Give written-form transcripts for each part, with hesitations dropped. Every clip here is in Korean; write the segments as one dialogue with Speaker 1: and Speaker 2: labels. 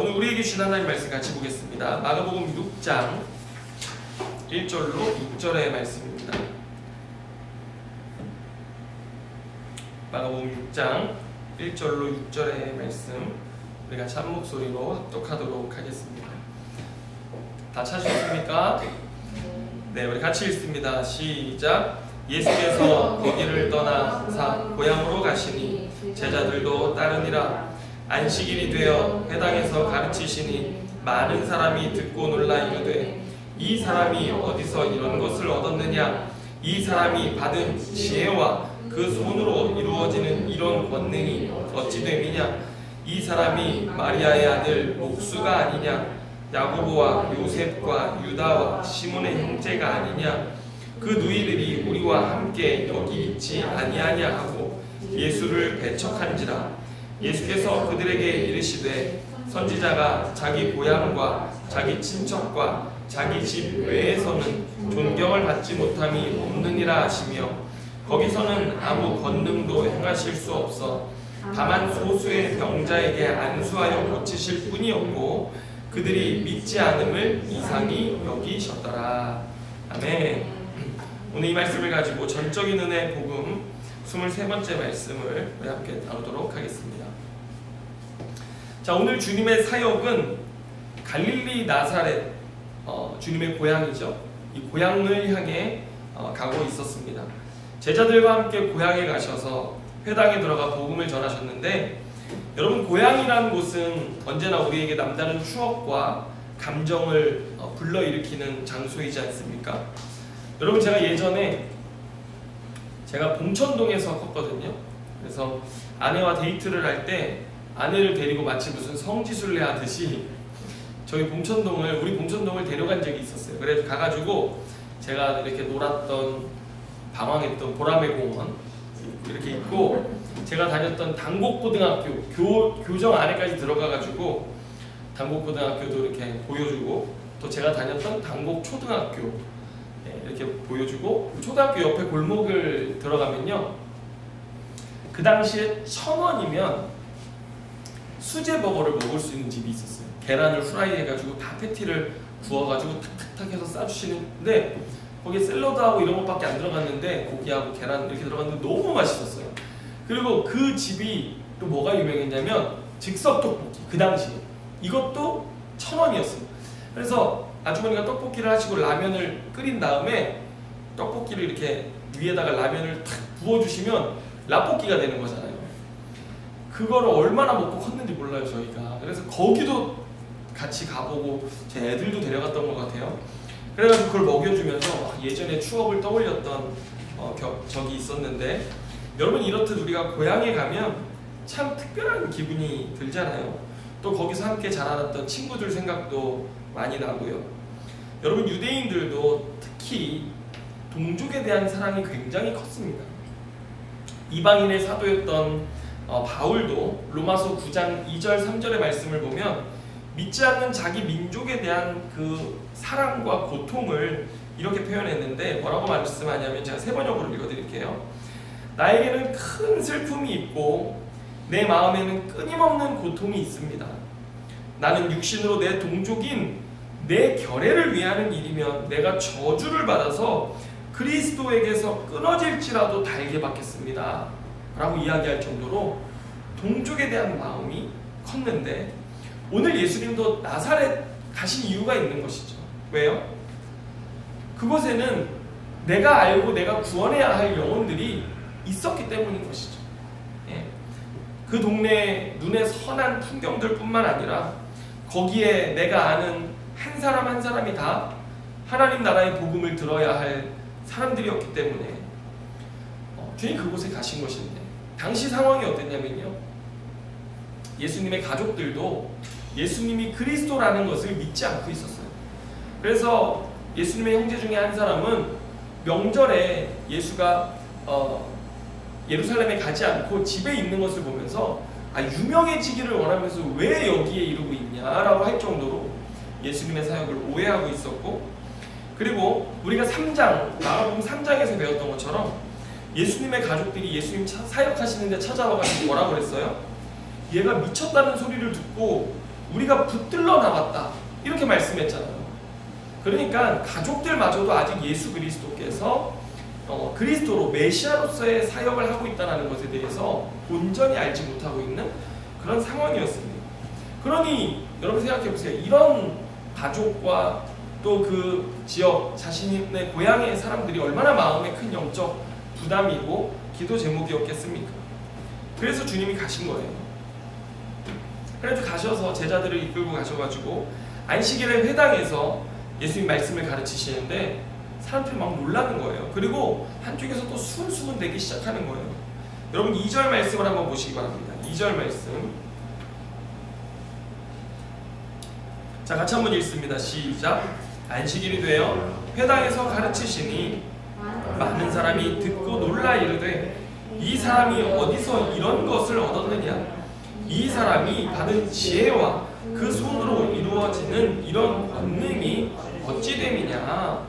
Speaker 1: 오늘 우리에게 주신 하나님 말씀 같이 보겠습니다. 마가복음 6장 1절로 6절의 말씀입니다. 마가복음 6장 1절로 6절의 말씀 우리 같이 한 목소리로 합독하도록 하겠습니다. 다 찾으셨습니까? 네, 우리 같이 읽습니다. 시작. 예수께서 거기를 떠나사 고향으로 가시니 제자들도 따르니라. 안식일이 되어 회당에서 가르치시니 많은 사람이 듣고 놀라 이르되 이 사람이 어디서 이런 것을 얻었느냐? 이 사람이 받은 지혜와 그 손으로 이루어지는 이런 권능이 어찌 됨이냐? 이 사람이 마리아의 아들 목수가 아니냐? 야고보와 요셉과 유다와 시몬의 형제가 아니냐? 그 누이들이 우리와 함께 여기 있지 아니하냐 하고 예수를 배척한지라. 예수께서 그들에게 이르시되 선지자가 자기 고향과 자기 친척과 자기 집 외에서는 존경을 받지 못함이 없느니라 하시며 거기서는 아무 권능도 행하실 수 없어 다만 소수의 병자에게 안수하여 고치실 뿐이었고 그들이 믿지 않음을 이상히 여기셨더라. 아멘. 오늘 이 말씀을 가지고 전적인 은혜 복음 23번째 말씀을 우리 함께 다루도록 하겠습니다. 자, 오늘 주님의 사역은 갈릴리 나사렛, 주님의 고향이죠. 이 고향을 향해 가고 있었습니다. 제자들과 함께 고향에 가셔서 회당에 들어가 복음을 전하셨는데, 여러분, 고향이라는 곳은 언제나 우리에게 남다른 추억과 감정을 불러일으키는 장소이지 않습니까? 여러분, 제가 예전에 제가 봉천동에서 컸거든요. 그래서 아내와 데이트를 할 때 아내를 데리고 마치 무슨 성지순례 하듯이 우리 봉천동을 데려간 적이 있었어요. 그래서 가가지고 제가 이렇게 놀았던, 방황했던 보라매 공원 이렇게 있고, 제가 다녔던 당곡고등학교 교정 안에까지 들어가가지고 당곡고등학교도 이렇게 보여주고, 또 제가 다녔던 당곡초등학교 이렇게 보여주고, 초등학교 옆에 골목을 들어가면요, 그 당시에 1,000원이면 수제버거를 먹을 수 있는 집이 있었어요. 계란을 후라이 해가지고 다 패티를 구워가지고 탁탁탁 해서 싸주시는데, 거기에 샐러드하고 이런 것밖에 안 들어갔는데 고기하고 계란 이렇게 들어갔는데 너무 맛있었어요. 그리고 그 집이 또 뭐가 유명했냐면 즉석 떡볶이. 그 당시에 이것도 1,000원이었어요. 그래서 아주머니가 떡볶이를 하시고 라면을 끓인 다음에 떡볶이를 이렇게 위에다가 라면을 탁 부어주시면 라볶이가 되는 거잖아요. 그거를 얼마나 먹고 컸는지 몰라요, 저희가. 그래서 거기도 같이 가보고 제 애들도 데려갔던 것 같아요. 그래가지고 그걸 먹여주면서 예전의 추억을 떠올렸던 적이 있었는데, 여러분, 이렇듯 우리가 고향에 가면 참 특별한 기분이 들잖아요. 또 거기서 함께 자라났던 친구들 생각도 많이 나고요. 여러분, 유대인들도 특히 동족에 대한 사랑이 굉장히 컸습니다. 이방인의 사도였던 바울도 로마서 9장 2절 3절의 말씀을 보면 믿지 않는 자기 민족에 대한 그 사랑과 고통을 이렇게 표현했는데, 뭐라고 말씀하냐면, 제가 세 번역으로 읽어드릴게요. 나에게는 큰 슬픔이 있고 내 마음에는 끊임없는 고통이 있습니다. 나는 육신으로 내 동족인 내 결애를 위하는 일이면 내가 저주를 받아서 그리스도에게서 끊어질지라도 달게 받겠습니다 라고 이야기할 정도로 동족에 대한 마음이 컸는데, 오늘 예수님도 나사렛 가신 이유가 있는 것이죠. 왜요? 그곳에는 내가 알고 내가 구원해야 할 영혼들이 있었기 때문인 것이죠. 예. 그 동네에 눈에 선한 풍경들 뿐만 아니라 거기에 내가 아는 한 사람 한 사람이 다 하나님 나라의 복음을 들어야 할 사람들이었기 때문에 주님 그곳에 가신 것인데, 당시 상황이 어땠냐면요, 예수님의 가족들도 예수님이 그리스도라는 것을 믿지 않고 있었어요. 그래서 예수님의 형제 중에 한 사람은 명절에 예수가 예루살렘에 가지 않고 집에 있는 것을 보면서 유명해지기를 원하면서 왜 여기에 이러고 있냐라고 할 정도로 예수님의 사역을 오해하고 있었고, 그리고 우리가 마가복음 3장에서 배웠던 것처럼 예수님의 가족들이 예수님 사역하시는데 찾아와가지고 뭐라고 그랬어요? 얘가 미쳤다는 소리를 듣고 우리가 붙들러 나왔다 이렇게 말씀했잖아요. 그러니까 가족들마저도 아직 예수 그리스도께서 그리스도로 메시아로서의 사역을 하고 있다는 것에 대해서 온전히 알지 못하고 있는 그런 상황이었습니다. 그러니 여러분 생각해 보세요. 이런 가족과 또 그 지역 자신의 고향의 사람들이 얼마나 마음에 큰 영적 부담이고 기도 제목이었겠습니까? 그래서 주님이 가신 거예요. 그래서 가셔서 제자들을 이끌고 가셔가지고 안식일에 회당에서 예수님 말씀을 가르치시는데 사람들이 막 놀라는 거예요. 그리고 한쪽에서 또 수근수근 대기 시작하는 거예요. 여러분 2절 말씀을 한번 보시기 바랍니다. 2절 말씀. 자, 같이 한번 읽습니다. 시작. 안식일이 되어 회당에서 가르치시니 많은 사람이 듣고 놀라 이르되 이 사람이 어디서 이런 것을 얻었느냐? 이 사람이 받은 지혜와 그 손으로 이루어지는 이런 권능이 어찌 됨이냐?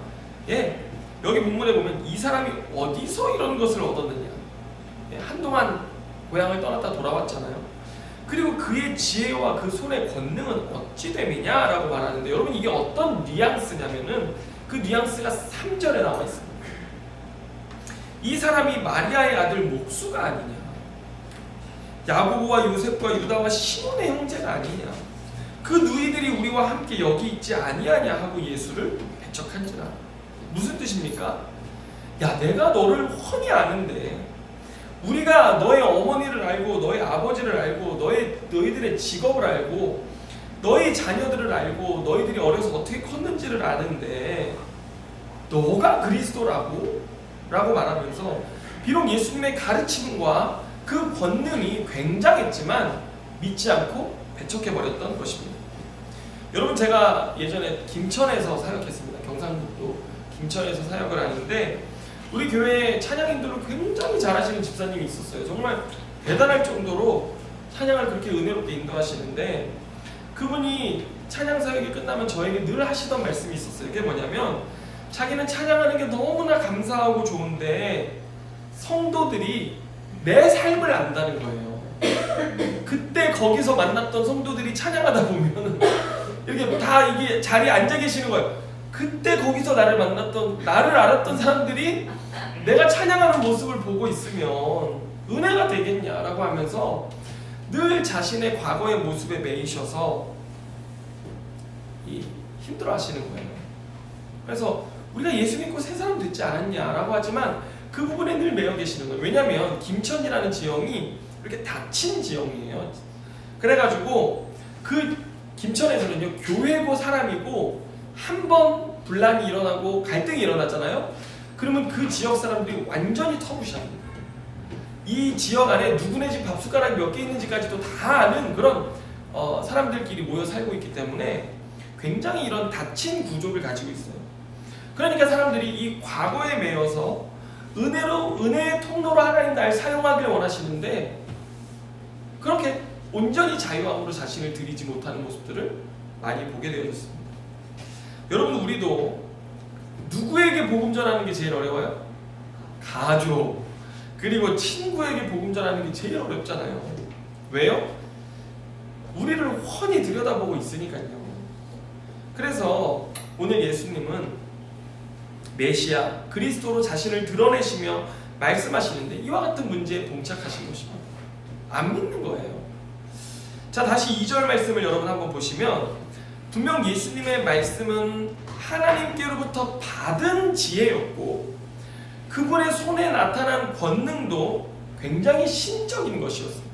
Speaker 1: 예, 여기 본문에 보면 이 사람이 어디서 이런 것을 얻었느냐? 예, 한동안 고향을 떠났다 돌아왔잖아요. 그리고 그의 지혜와 그 손의 권능은 어찌 됨이냐? 라고 말하는데 여러분 이게 어떤 뉘앙스냐면은 그 뉘앙스가 3절에 나와 있습니다. 이 사람이 마리아의 아들 목수가 아니냐? 야고보와 요셉과 유다와 시몬의 형제가 아니냐? 그 누이들이 우리와 함께 여기 있지 아니하냐 하고 예수를 배척한지라. 무슨 뜻입니까? 야, 내가 너를 훤히 아는데 우리가 너의 어머니를 알고 너의 아버지를 알고 너희들의 직업을 알고 너희 자녀들을 알고 너희들이 어려서 어떻게 컸는지를 아는데 너가 그리스도라고? 라고 말하면서 비록 예수님의 가르침과 그 권능이 굉장했지만 믿지 않고 배척해버렸던 것입니다. 여러분 제가 예전에 김천에서 사역했습니다. 경상북도 김천에서 사역을 하는데 우리 교회에 찬양인들로 굉장히 잘하시는 집사님이 있었어요. 정말 대단할 정도로 찬양을 그렇게 은혜롭게 인도하시는데 그분이 찬양 사역이 끝나면 저에게 늘 하시던 말씀이 있었어요. 그게 뭐냐면 자기는 찬양하는 게 너무나 감사하고 좋은데 성도들이 내 삶을 안다는 거예요. 그때 거기서 만났던 성도들이 찬양하다 보면 이렇게 다 이게 자리에 앉아 계시는 거예요. 그때 거기서 나를 알았던 사람들이 내가 찬양하는 모습을 보고 있으면 은혜가 되겠냐라고 하면서 늘 자신의 과거의 모습에 매이셔서 힘들어 하시는 거예요. 그래서 우리가 예수 믿고 새 사람 됐지 않았냐라고 하지만 그 부분에 늘 매여 계시는 거예요. 왜냐하면 김천이라는 지형이 이렇게 닫힌 지형이에요. 그래가지고 그 김천에서는요, 교회고 사람이고 한 번 분란이 일어나고 갈등이 일어나잖아요. 그러면 그 지역 사람들이 완전히 터부시합니다. 이 지역 안에 누구네 집 밥숟가락이 몇 개 있는지까지도 다 아는 그런 사람들끼리 모여 살고 있기 때문에 굉장히 이런 닫힌 구조를 가지고 있어요. 그러니까 사람들이 이 과거에 매여서 은혜의 통로로 하나님 날 사용하기를 원하시는데 그렇게 온전히 자유함으로 자신을 드리지 못하는 모습들을 많이 보게 되어졌습니다. 여러분 우리도 누구에게 복음 전하는 게 제일 어려워요? 가족 그리고 친구에게 복음 전하는 게 제일 어렵잖아요. 왜요? 우리를 훤히 들여다보고 있으니까요. 그래서 오늘 예수님은 메시아 그리스도로 자신을 드러내시며 말씀하시는데 이와 같은 문제에 봉착하신 것입니다. 안 믿는 거예요. 자, 다시 2절 말씀을 여러분 한번 보시면 분명 예수님의 말씀은 하나님께로부터 받은 지혜였고 그분의 손에 나타난 권능도 굉장히 신적인 것이었습니다.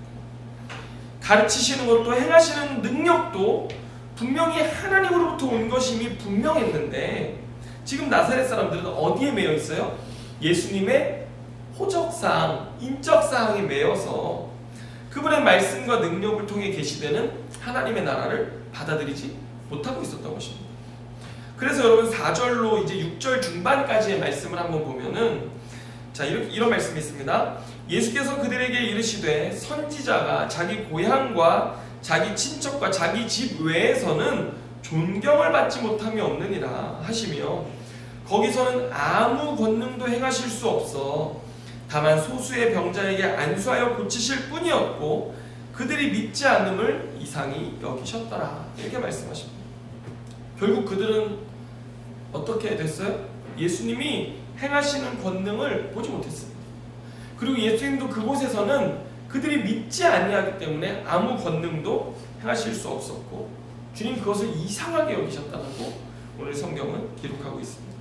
Speaker 1: 가르치시는 것도 행하시는 능력도 분명히 하나님으로부터 온 것임이 분명했는데 지금 나사렛 사람들은 어디에 매여 있어요? 예수님의 호적사항, 인적사항에 매여서 그분의 말씀과 능력을 통해 계시되는 하나님의 나라를 받아들이지 못하고 있었던 것입니다. 그래서 여러분 4절로 이제 6절 중반까지의 말씀을 한번 보면은 자 이런 말씀이 있습니다. 예수께서 그들에게 이르시되 선지자가 자기 고향과 자기 친척과 자기 집 외에서는 존경을 받지 못함이 없느니라 하시며 거기서는 아무 권능도 행하실 수 없어 다만 소수의 병자에게 안수하여 고치실 뿐이었고 그들이 믿지 않음을 이상히 여기셨더라. 이렇게 말씀하십니다. 결국 그들은 어떻게 됐어요? 예수님이 행하시는 권능을 보지 못했습니다. 그리고 예수님도 그곳에서는 그들이 믿지 아니하기 때문에 아무 권능도 행하실 수 없었고 주님 그것을 이상하게 여기셨다고 오늘 성경은 기록하고 있습니다.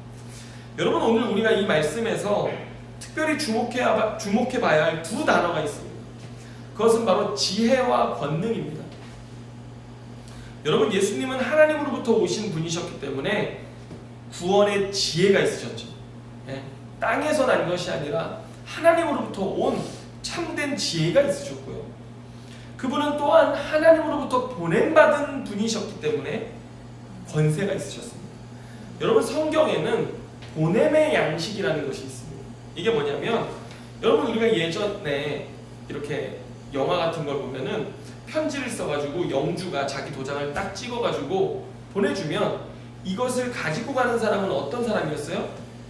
Speaker 1: 여러분, 오늘 우리가 이 말씀에서 특별히 주목해봐야 할 두 단어가 있습니다. 그것은 바로 지혜와 권능입니다. 여러분, 예수님은 하나님으로부터 오신 분이셨기 때문에 구원의 지혜가 있으셨죠. 땅에서 난 것이 아니라 하나님으로부터 온 참된 지혜가 있으셨고요. 그분은 또한 하나님으로부터 보냄받은 분이셨기 때문에 권세가 있으셨습니다. 여러분, 성경에는 보냄의 양식이라는 것이 있습니다. 이게 뭐냐면, 여러분, 우리가 예전에 이렇게 영화 같은 걸 보면은 편지를 써가지고 영주가 자기 도장을 딱 찍어가지고 보내주면 이것을 가지고 가는 사람은 어떤 사람이었어요?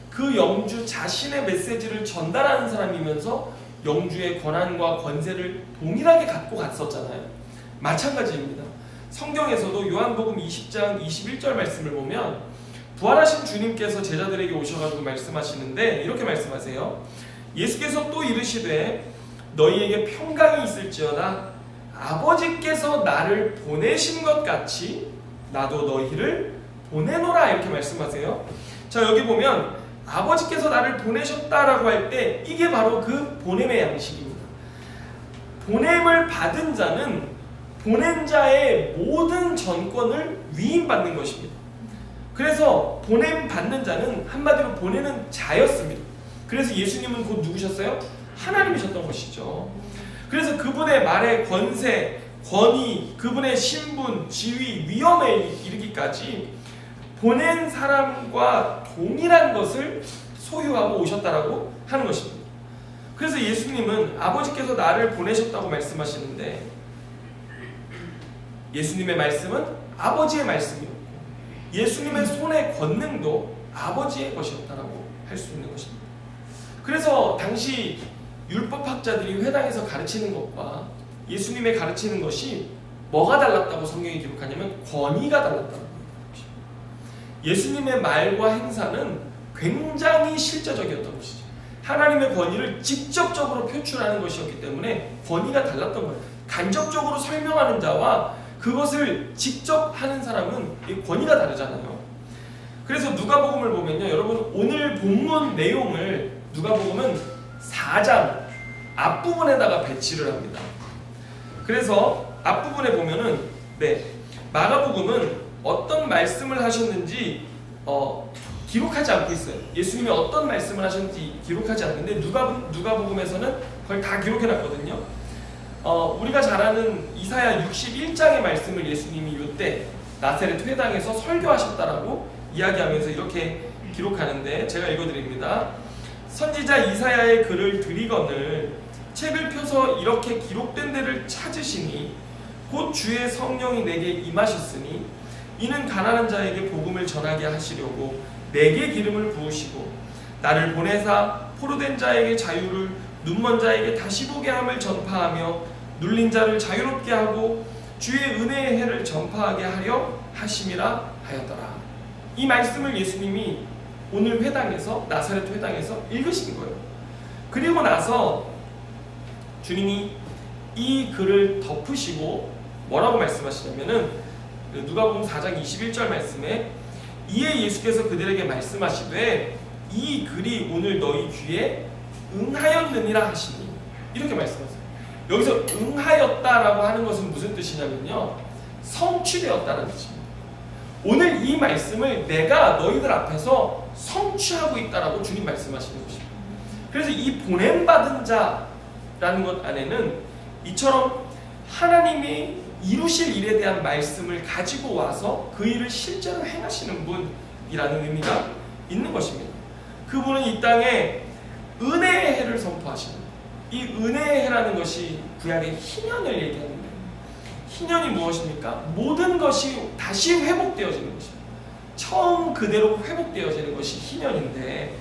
Speaker 1: 그 영주 자신의 메시지를 전달하는 사람이면서 영주의 권한과 권세를 동일하게 갖고 갔었잖아요. 마찬가지입니다. 성경에서도 요한복음 20장 21절 말씀을 보면 부활하신 주님께서 제자들에게 오셔가지고 말씀하시는데 이렇게 말씀하세요. 예수께서 또 이르시되 너희에게 평강이 있을지어다. 아버지께서 나를 보내신 것 같이 나도 너희를 보내노라. 이렇게 말씀하세요. 자, 여기 보면 아버지께서 나를 보내셨다라고 할 때 이게 바로 그 보냄의 양식입니다. 보냄을 받은 자는 보낸 자의 모든 전권을 위임받는 것입니다. 그래서 보냄 받는 자는 한마디로 보내는 자였습니다. 그래서 예수님은 곧 누구셨어요? 하나님이셨던 것이죠. 그래서 그분의 말에 권세, 권위, 그분의 신분, 지위, 위엄에 이르기까지 보낸 사람과 동일한 것을 소유하고 오셨다라고 하는 것입니다. 그래서 예수님은 아버지께서 나를 보내셨다고 말씀하시는데 예수님의 말씀은 아버지의 말씀이었고 예수님의 손의 권능도 아버지의 것이었다라고 할 수 있는 것입니다. 그래서 당시 율법학자들이 회당에서 가르치는 것과 예수님의 가르치는 것이 뭐가 달랐다고 성경이 기록하냐면 권위가 달랐다는 거예요. 예수님의 말과 행사는 굉장히 실제적이었던 것이죠. 하나님의 권위를 직접적으로 표출하는 것이었기 때문에 권위가 달랐던 거예요. 간접적으로 설명하는 자와 그것을 직접 하는 사람은 권위가 다르잖아요. 그래서 누가복음을 보면요, 여러분 오늘 본문 내용을 누가복음은 4장 앞부분에다가 배치를 합니다. 그래서 앞부분에 보면은 마가복음은 어떤 말씀을 하셨는지 기록하지 않고 있어요. 예수님이 어떤 말씀을 하셨는지 기록하지 않는데 누가복음에서는 그걸 다 기록해놨거든요. 우리가 잘 아는 이사야 61장의 말씀을 예수님이 이때 나사렛 회당에서 설교하셨다라고 이야기하면서 이렇게 기록하는데 제가 읽어드립니다. 선지자 이사야의 글을 들이거늘 책을 펴서 이렇게 기록된 데를 찾으시니 곧 주의 성령이 내게 임하셨으니 이는 가난한 자에게 복음을 전하게 하시려고 내게 기름을 부으시고 나를 보내사 포로된 자에게 자유를 눈먼 자에게 다시 보게 함을 전파하며 눌린 자를 자유롭게 하고 주의 은혜의 해를 전파하게 하려 하심이라 하였더라. 이 말씀을 예수님이 오늘 회당에서 나사렛 회당에서 읽으신 거예요. 그리고 나서 주님이 이 글을 덮으시고 뭐라고 말씀하시냐면은 누가복음 4장 21절 말씀에 이에 예수께서 그들에게 말씀하시되 이 글이 오늘 너희 귀에 응하였느니라 하시니 이렇게 말씀하세요. 여기서 응하였다라고 하는 것은 무슨 뜻이냐면요, 성취되었다는 뜻입니다. 오늘 이 말씀을 내가 너희들 앞에서 성취하고 있다라고 주님 말씀하시는 것입니다. 그래서 이 보냄받은 자라는 것 안에는 이처럼 하나님이 이루실 일에 대한 말씀을 가지고 와서 그 일을 실제로 행하시는 분이라는 의미가 있는 것입니다. 그분은 이 땅에 은혜의 해를 선포하시는, 이 은혜의 해라는 것이 구약의 희년을 얘기하는데, 희년이 무엇입니까? 모든 것이 다시 회복되어지는 것입니다. 처음 그대로 회복되어지는 것이 희년인데,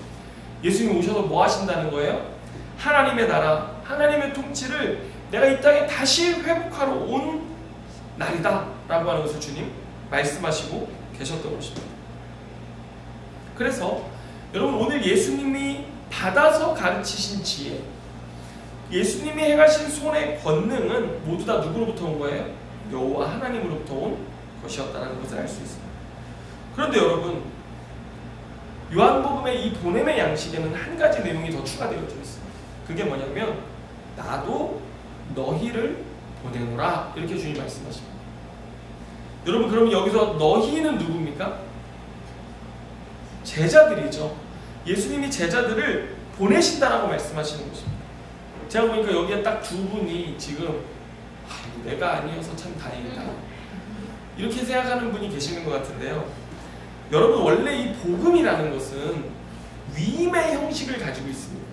Speaker 1: 예수님이 오셔서 뭐 하신다는 거예요? 하나님의 나라, 하나님의 통치를 내가 이 땅에 다시 회복하러 온 날이다 라고 하는 것을 주님 말씀하시고 계셨던 것입니다. 그래서 여러분, 오늘 예수님이 받아서 가르치신 지혜, 예수님이 행하신 손의 권능은 모두 다 누구로부터 온 거예요? 여호와 하나님으로부터 온 것이었다는 것을 알 수 있습니다. 그런데 여러분, 요한복음의 이 보냄의 양식에는 한 가지 내용이 더 추가되어져 있어요. 그게 뭐냐면 나도 너희를 보내노라, 이렇게 주님 말씀하십니다. 여러분, 그러면 여기서 너희는 누굽니까? 제자들이죠. 예수님이 제자들을 보내신다라고 말씀하시는 것입니다. 제가 보니까 여기에 딱 두 분이 지금 내가 아니어서 참 다행이다 이렇게 생각하는 분이 계시는 것 같은데요. 여러분, 원래 이 복음이라는 것은 위임의 형식을 가지고 있습니다.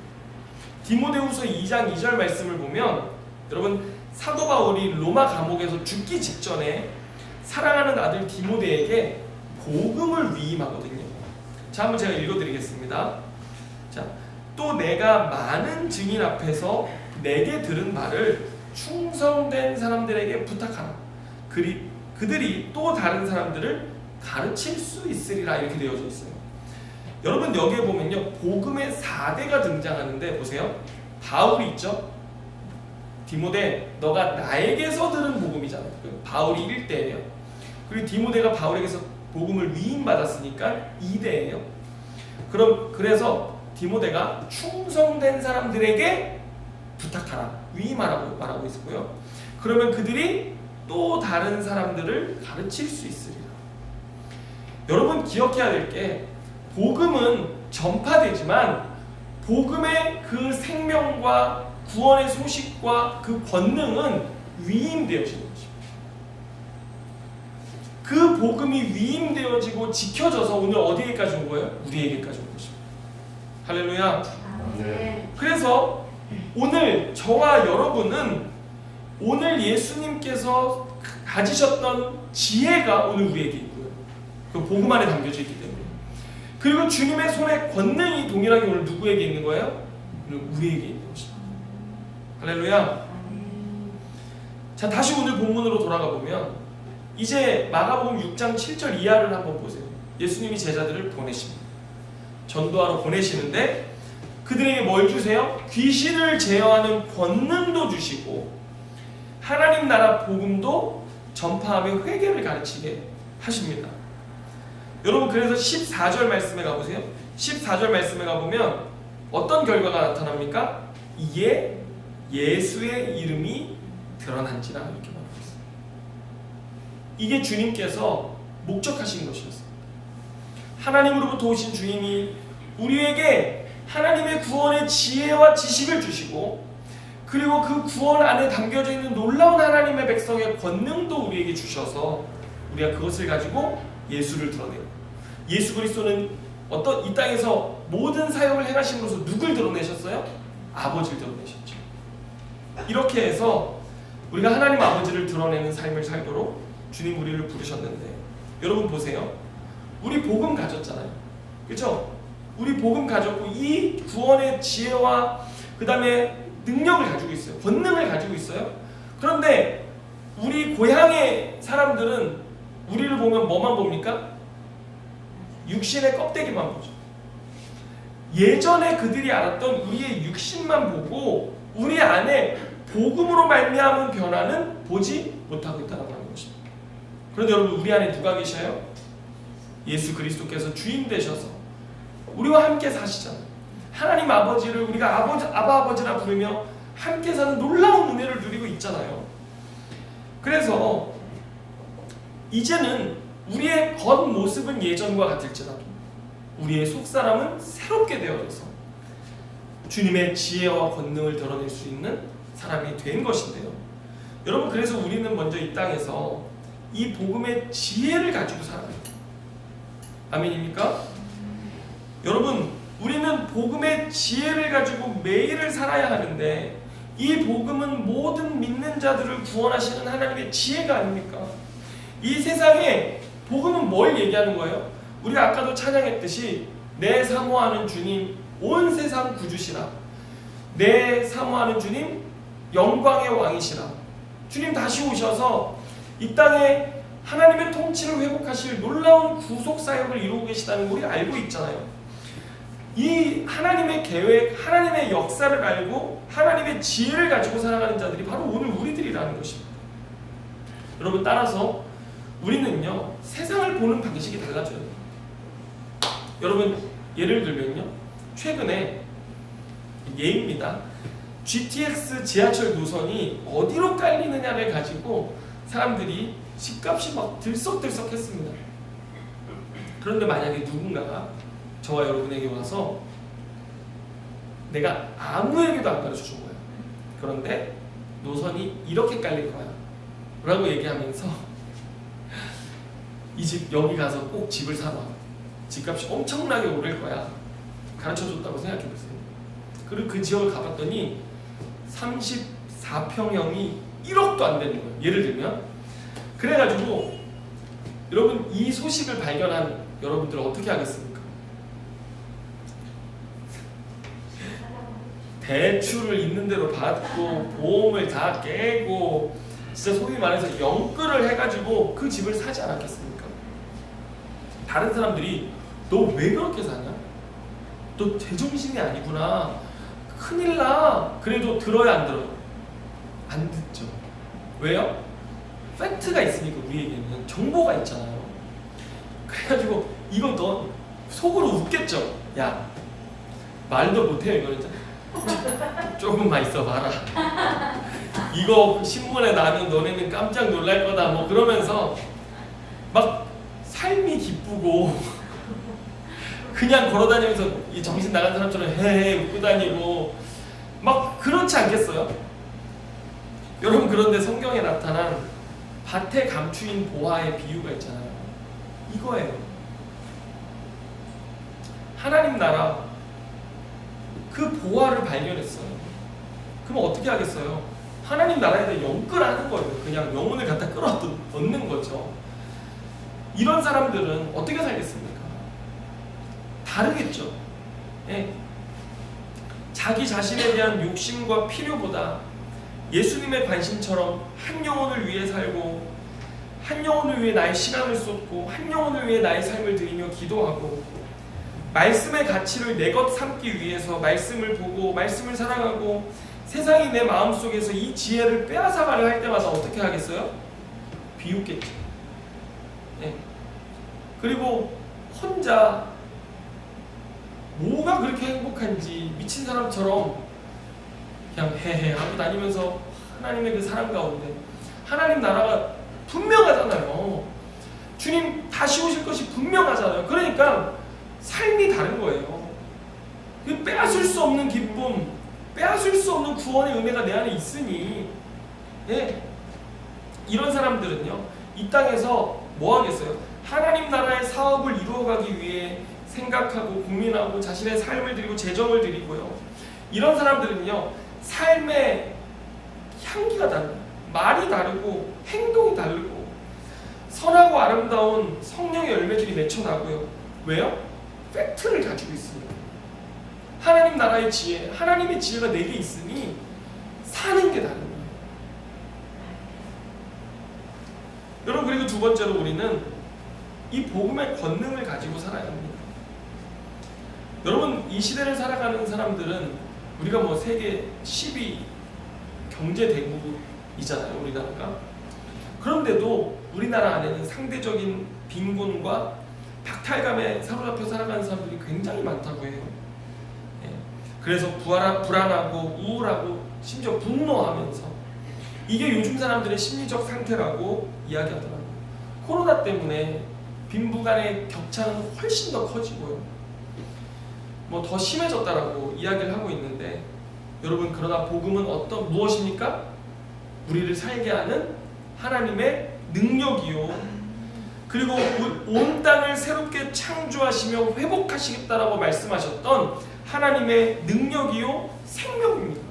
Speaker 1: 디모데후서 2장 2절 말씀을 보면 여러분, 사도 바울이 로마 감옥에서 죽기 직전에 사랑하는 아들 디모데에게 복음을 위임하거든요. 자, 한번 제가 읽어드리겠습니다. 자, 또 내가 많은 증인 앞에서 내게 들은 말을 충성된 사람들에게 부탁하라. 그들이 또 다른 사람들을 가르칠 수 있으리라, 이렇게 되어져 있어요. 여러분, 여기에 보면요, 복음의 4대가 등장하는데 보세요. 바울이 있죠. 디모데, 너가 나에게서 들은 복음이잖아. 바울이 1대예요. 그리고 디모데가 바울에게서 복음을 위임받았으니까 2대예요. 그래서 디모데가 충성된 사람들에게 부탁하라, 위임하라고 말하고 있고요. 그러면 그들이 또 다른 사람들을 가르칠 수 있으리라. 여러분, 기억해야 될 게, 복음은 전파되지만 복음의 그 생명과 구원의 소식과 그 권능은 위임되어지는 것입니다. 그 복음이 위임되어지고 지켜져서 오늘 어디에까지 온 거예요? 우리에게까지 온 것입니다. 할렐루야.
Speaker 2: 네.
Speaker 1: 그래서 오늘 저와 여러분은 오늘 예수님께서 가지셨던 지혜가 오늘 우리에게 있고요. 그 복음 안에 담겨져 있기 때문에. 그리고 주님의 손에 권능이 동일하게 오늘 누구에게 있는 거예요? 우리에게 있는 것입니다. 할렐루야. 자, 다시 오늘 본문으로 돌아가 보면 이제 마가복음 6장 7절 이하를 한번 보세요. 예수님이 제자들을 보내십니다. 전도하러 보내시는데 그들에게 뭘 주세요? 귀신을 제어하는 권능도 주시고 하나님 나라 복음도 전파하며 회개를 가르치게 하십니다. 여러분, 그래서 14절 말씀에 가보세요. 14절 말씀에 가보면 어떤 결과가 나타납니까? 이에 예수의 이름이 드러난지라, 이렇게 말하고 있습니다. 이게 주님께서 목적하신 것이었습니다. 하나님으로부터 오신 주님이 우리에게 하나님의 구원의 지혜와 지식을 주시고, 그리고 그 구원 안에 담겨져 있는 놀라운 하나님의 백성의 권능도 우리에게 주셔서 우리가 그것을 가지고 예수를 드러내고, 예수 그리스도는 이 땅에서 모든 사역을 행하심으로써 누굴 드러내셨어요? 아버지를 드러내셨죠. 이렇게 해서 우리가 하나님 아버지를 드러내는 삶을 살도록 주님 우리를 부르셨는데, 여러분 보세요. 우리 복음 가졌잖아요. 그렇죠? 우리 복음 가졌고 이 구원의 지혜와 그 다음에 능력을 가지고 있어요. 권능을 가지고 있어요. 그런데 우리 고향의 사람들은 우리를 보면 뭐만 봅니까? 육신의 껍데기만 보죠. 예전에 그들이 알았던 우리의 육신만 보고 우리 안에 복음으로 말미암은 변화는 보지 못하고 있다는 것입니다. 그런데 여러분, 우리 안에 누가 계셔요? 예수 그리스도께서 주인 되셔서 우리와 함께 사시잖아요. 하나님 아버지를 우리가 아바 아버지라 부르며 함께 사는 놀라운 은혜를 누리고 있잖아요. 그래서 이제는 우리의 겉모습은 예전과 같을지라도 우리의 속사람은 새롭게 되어져서 주님의 지혜와 권능을 드러낼 수 있는 사람이 된 것인데요. 여러분, 그래서 우리는 먼저 이 땅에서 이 복음의 지혜를 가지고 살아야 돼요. 아멘입니까? 여러분, 우리는 복음의 지혜를 가지고 매일을 살아야 하는데 이 복음은 모든 믿는 자들을 구원하시는 하나님의 지혜가 아닙니까? 이 세상에 복음은 뭘 얘기하는 거예요? 우리가 아까도 찬양했듯이 내 사모하는 주님 온 세상 구주시라. 내 사모하는 주님 영광의 왕이시라. 주님 다시 오셔서 이 땅에 하나님의 통치를 회복하실 놀라운 구속 사역을 이루고 계시다는 걸 우리 알고 있잖아요. 이 하나님의 계획, 하나님의 역사를 알고 하나님의 지혜를 가지고 살아가는 자들이 바로 오늘 우리들이라는 것입니다. 여러분, 따라서 우리는요, 세상을 보는 방식이 달라져요. 여러분, 예를 들면요, 최근에 예입니다. GTX 지하철 노선이 어디로 깔리느냐를 가지고 사람들이 집값이 막 들썩들썩 했습니다. 그런데 만약에 누군가가 저와 여러분에게 와서 내가 아무에게도 안 가르쳐 준 거야. 그런데 노선이 이렇게 깔릴 거야 라고 얘기하면서 이 집 여기 가서 꼭 집을 사놔. 집값이 엄청나게 오를 거야. 가르쳐 줬다고 생각해 보세요. 그리고 그 지역을 가봤더니 34평형이 1억도 안 되는 거예요. 예를 들면. 그래가지고 여러분, 이 소식을 발견한 여러분들 어떻게 하겠습니까? 대출을 있는 대로 받고 보험을 다 깨고 진짜 소위 말해서 영끌을 해가지고 그 집을 사지 않았겠습니까? 다른 사람들이 너 왜 그렇게 사냐? 너 제정신이 아니구나. 큰일 나. 그래도 들어야 안 들어요? 안 듣죠. 왜요? 팩트가 있으니까. 우리에게는 정보가 있잖아요. 그래가지고 이거 너 속으로 웃겠죠. 야, 말도 못해요 이거는. 조금만 있어봐라. 이거 신문에 나면 너네는 깜짝 놀랄 거다. 뭐 그러면서 막 삶이 기쁘고 그냥 걸어다니면서 이 정신 나간 사람처럼 헤헤 웃고 다니고 막 그렇지 않겠어요? 여러분, 그런데 성경에 나타난 밭에 감추인 보화의 비유가 있잖아요. 이거예요. 하나님 나라 그 보화를 발견했어요. 그럼 어떻게 하겠어요? 하나님 나라에 대해 영끌하는 거예요. 그냥 영혼을 갖다 끌어넣는 거죠. 이런 사람들은 어떻게 살겠습니까? 다르겠죠. 예. 자기 자신에 대한 욕심과 필요보다 예수님의 관심처럼 한 영혼을 위해 살고 한 영혼을 위해 나의 시간을 쏟고 한 영혼을 위해 나의 삶을 드리며 기도하고 말씀의 가치를 내 것 삼기 위해서 말씀을 보고 말씀을 사랑하고 세상이 내 마음속에서 이 지혜를 빼앗아가려 할 때마다 어떻게 하겠어요? 비웃겠죠. 예. 그리고 혼자 뭐가 그렇게 행복한지 미친 사람처럼 그냥 헤헤 하고 다니면서 하나님의 그 사랑 가운데 하나님 나라가 분명하잖아요. 주님 다시 오실 것이 분명하잖아요. 그러니까 삶이 다른 거예요. 빼앗을 수 없는 기쁨, 빼앗을 수 없는 구원의 은혜가 내 안에 있으니, 예, 이런 사람들은요 이 땅에서 뭐 하겠어요? 하나님 나라의 사업을 이루어가기 위해 생각하고 고민하고 자신의 삶을 드리고 재정을 드리고요. 이런 사람들은요 삶의 향기가 다르고 말이 다르고 행동이 다르고 선하고 아름다운 성령의 열매들이 맺혀나고요. 왜요? 팩트를 가지고 있습니다. 하나님 나라의 지혜, 하나님의 지혜가 내게 있으니 사는 게 다른 거예요. 여러분, 그리고 두 번째로 우리는 이 복음의 권능을 가지고 살아야 합니다. 여러분, 이 시대를 살아가는 사람들은 우리가 뭐 세계 10위 경제 대국이잖아요, 우리나라가. 그런데도 우리나라 안에는 상대적인 빈곤과 박탈감에 사로잡혀 살아가는 사람들이 굉장히 많다고 해요. 예. 그래서 불안하고 우울하고 심지어 분노하면서 이게 요즘 사람들의 심리적 상태라고 이야기하더라고요. 코로나 때문에 빈부 간의 격차는 훨씬 더 커지고요. 뭐 더 심해졌다라고 이야기를 하고 있는데, 여러분, 그러나 복음은 무엇입니까? 우리를 살게 하는 하나님의 능력이요. 그리고 온 땅을 새롭게 창조하시며 회복하시겠다라고 말씀하셨던 하나님의 능력이요 생명입니다.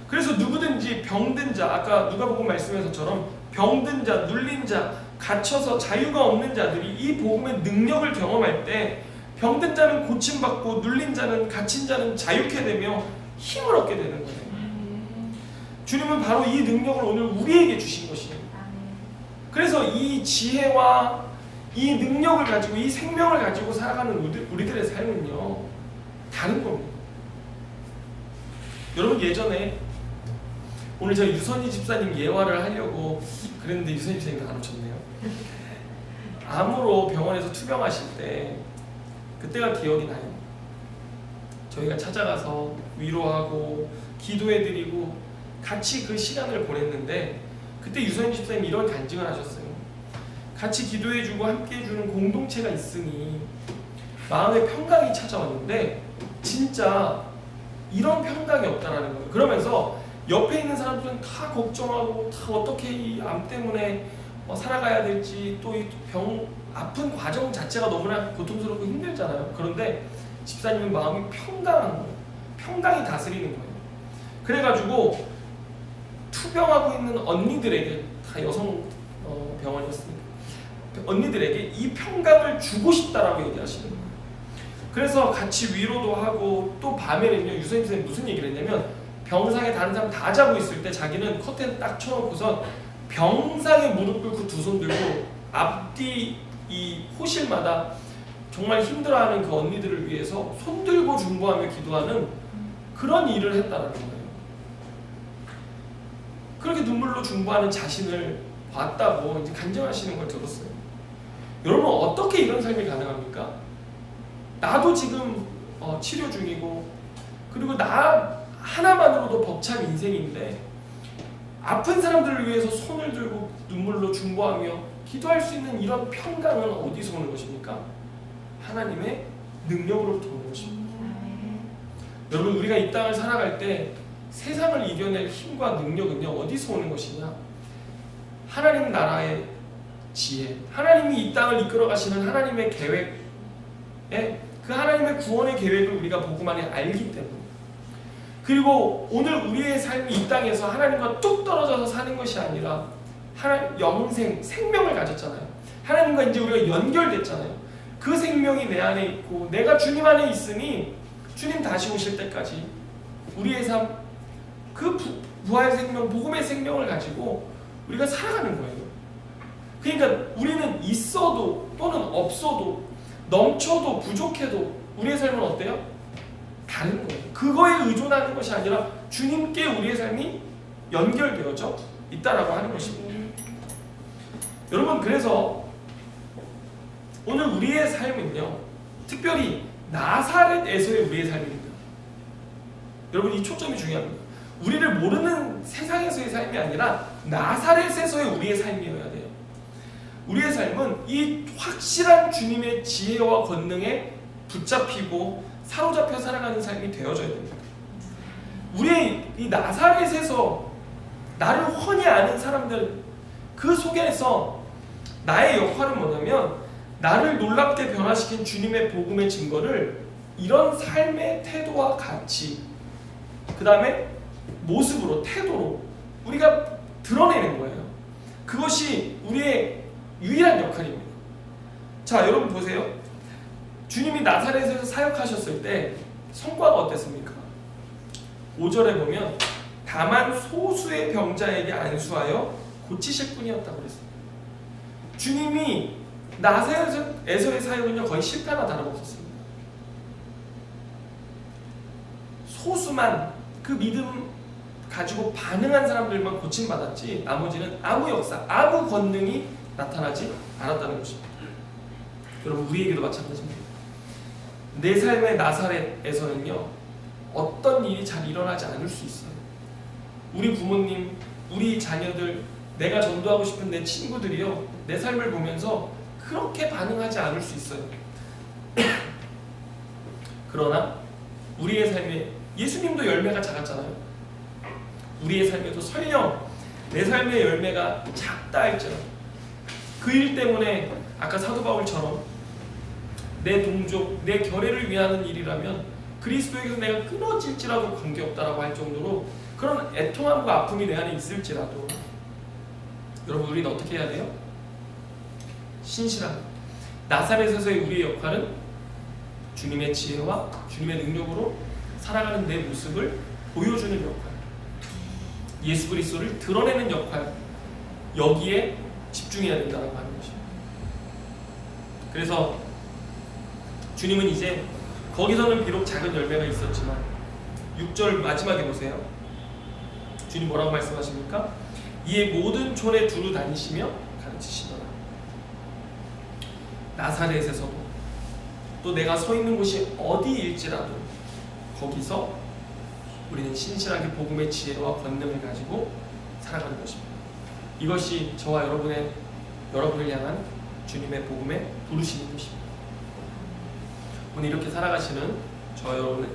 Speaker 1: 그래서 누구든지 병든 자, 아까 누가복음 말씀에서처럼 병든 자, 눌린 자, 갇혀서 자유가 없는 자들이 이 복음의 능력을 경험할 때 병든 자는 고침받고 눌린 자는 갇힌 자는 자유케 되며 힘을 얻게 되는 거예요. 주님은 바로 이 능력을 오늘 우리에게 주신 것이에요. 그래서 이 지혜와 이 능력을 가지고 이 생명을 가지고 살아가는 우리들의 삶은요 다른 겁니다. 여러분 예전에 오늘 제가 유선희 집사님 예화를 하려고 그랬는데 유선희 집사님이 안 오셨네요. 암으로 병원에서 투병하실 때 그때가 기억이 나요. 저희가 찾아가서 위로하고 기도해드리고 같이 그 시간을 보냈는데 그때 유선희 집사님이 이런 간증을 하셨어요. 같이 기도해주고 함께해주는 공동체가 있으니 마음의 평강이 찾아왔는데 진짜 이런 평강이 없다라는 거예요. 그러면서 옆에 있는 사람들은 다 걱정하고 다 어떻게 이 암 때문에 살아가야 될지 또 이 병 아픈 과정 자체가 너무나 고통스럽고 힘들잖아요. 그런데 집사님은 마음이 평강한 거예요. 평강이 다스리는 거예요. 그래가지고 투병하고 있는 언니들에게 다 여성 병원이었으니까 언니들에게 이 평강을 주고 싶다라고 얘기하시는 거예요. 그래서 같이 위로도 하고 또 밤에는요 유선희 선생님이 무슨 얘기를 했냐면 병상에 다른 사람 다 자고 있을 때 자기는 커튼 딱 쳐놓고선 병상에 무릎 꿇고 두 손 들고 앞뒤 이 호실마다 정말 힘들어하는 그 언니들을 위해서 손 들고 중보하며 기도하는 그런 일을 했다는 거예요. 그렇게 눈물로 중보하는 자신을 봤다고 이제 간증하시는 걸 들었어요. 여러분 어떻게 이런 삶이 가능합니까? 나도 지금 치료 중이고 그리고 나 하나만으로도 벅찬 인생인데 아픈 사람들을 위해서 손을 들고 눈물로 중보하며 기도할 수 있는 이런 평강은 어디서 오는 것입니까? 하나님의 능력으로부터 오는 것입니다. 여러분 우리가 이 땅을 살아갈 때 세상을 이겨낼 힘과 능력은요 어디서 오는 것이냐? 하나님 나라의 지혜, 하나님이 이 땅을 이끌어 가시는 하나님의 계획에 그 하나님의 구원의 계획을 우리가 복음 안에 알기 때문에 그리고 오늘 우리의 삶이 이 땅에서 하나님과 뚝 떨어져서 사는 것이 아니라 하나님 영생, 생명을 가졌잖아요. 하나님과 이제 우리가 연결됐잖아요. 그 생명이 내 안에 있고 내가 주님 안에 있으니 주님 다시 오실 때까지 우리의 삶, 그 부활 생명, 복음의 생명을 가지고 우리가 살아가는 거예요. 그러니까 우리는 있어도 또는 없어도 넘쳐도 부족해도 우리의 삶은 어때요? 다른 거예요. 그거에 의존하는 것이 아니라 주님께 우리의 삶이 연결되어져 있다라고 하는 것입니다. 여러분 그래서 오늘 우리의 삶은요 특별히 나사렛에서의 우리의 삶입니다. 여러분 이 초점이 중요합니다. 우리를 모르는 세상에서의 삶이 아니라 나사렛에서의 우리의 삶이어야 돼요. 우리의 삶은 이 확실한 주님의 지혜와 권능에 붙잡히고 사로잡혀 살아가는 삶이 되어져야 됩니다. 우리의 이 나사렛에서 나를 훤히 아는 사람들 그 속에서 나의 역할은 뭐냐면 나를 놀랍게 변화시킨 주님의 복음의 증거를 이런 삶의 태도와 가치 그 다음에 모습으로 태도로 우리가 드러내는 거예요. 그것이 우리의 유일한 역할입니다. 자 여러분 보세요. 주님이 나사렛에서 사역하셨을 때 성과가 어땠습니까? 5절에 보면 다만 소수의 병자에게 안수하여 고치실 뿐이었다고 그랬습니다. 주님이 나사렛에서의 사역은요 거의 실패나 다름없었습니다. 소수만 그 믿음 가지고 반응한 사람들만 고침받았지 나머지는 아무 역사, 아무 권능이 나타나지 않았다는 것입니다. 여러분 우리에게도 마찬가지입니다. 내 삶의 나사렛에서는요 어떤 일이 잘 일어나지 않을 수 있어요. 우리 부모님, 우리 자녀들, 내가 전도하고 싶은 내 친구들이요 내 삶을 보면서 그렇게 반응하지 않을 수 있어요. 그러나 우리의 삶에 예수님도 열매가 작았잖아요. 우리의 삶에도 설령 내 삶의 열매가 작다 할지라도 그 일 때문에 아까 사도 바울처럼 내 동족, 내 결례를 위하는 일이라면 그리스도에게서 내가 끊어질지라도 관계없다라고 할 정도로 그런 애통함과 아픔이 내 안에 있을지라도 여러분 우리는 어떻게 해야 돼요? 신실한 나사렛에서의 우리의 역할은 주님의 지혜와 주님의 능력으로 살아가는 내 모습을 보여주는 역할. 예수 그리스도를 드러내는 역할, 여기에 집중해야 된다고 하는 것입니다. 그래서 주님은 이제 거기서는 비록 작은 열매가 있었지만 6절 마지막에 보세요. 주님 뭐라고 말씀하십니까? 이에 모든 촌에 두루 다니시며 가르치시더라. 나사렛에서도 또 내가 서 있는 곳이 어디일지라도 거기서 우리는 신실하게 복음의 지혜와 권능을 가지고 살아가는 것입니다. 이것이 저와 여러분을 향한 주님의 복음의 부르심인 것입니다. 오늘 이렇게 살아가시는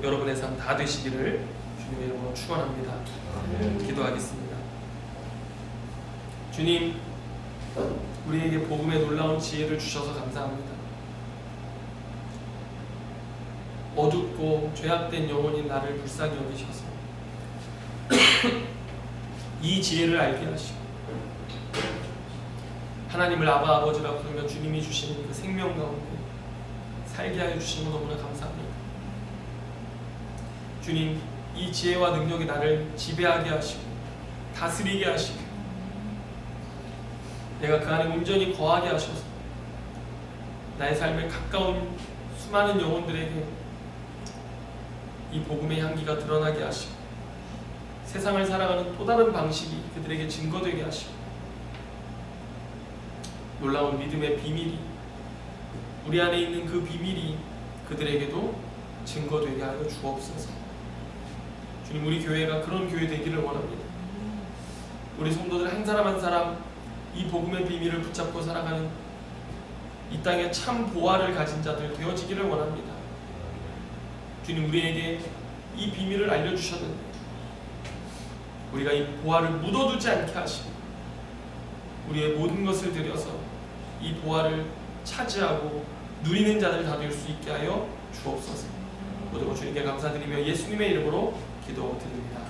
Speaker 1: 여러분의 삶 다 되시기를 주님의 이름으로 축원합니다. 기도하겠습니다. 주님, 우리에게 복음의 놀라운 지혜를 주셔서 감사합니다. 어둡고 죄악된 영혼인 나를 불쌍히 여기셔서 이 지혜를 알게 하시고 하나님을 아바 아버지라고 부르며 주님이 주시는 그 생명 가운데 살게 하여 주시는 것 너무나 감사합니다. 주님, 이 지혜와 능력이 나를 지배하게 하시고 다스리게 하시고 내가 그 안에 온전히 거하게 하셔서 나의 삶에 가까운 수많은 영혼들에게 이 복음의 향기가 드러나게 하시고 세상을 살아가는 또 다른 방식이 그들에게 증거되게 하시고 놀라운 믿음의 비밀이 우리 안에 있는 그 비밀이 그들에게도 증거되게 하여 주옵소서. 주님, 우리 교회가 그런 교회 되기를 원합니다. 우리 성도들 한 사람 한 사람 이 복음의 비밀을 붙잡고 살아가는 이 땅에 참 보화를 가진 자들 되어지기를 원합니다. 주님, 우리에게 이 비밀을 알려주셨는데 우리가 이 보화를 묻어두지 않게 하시고 우리의 모든 것을 들여서 이 보화를 차지하고 누리는 자들 다 될 수 있게 하여 주옵소서. 모두 주님께 감사드리며 예수님의 이름으로 기도드립니다.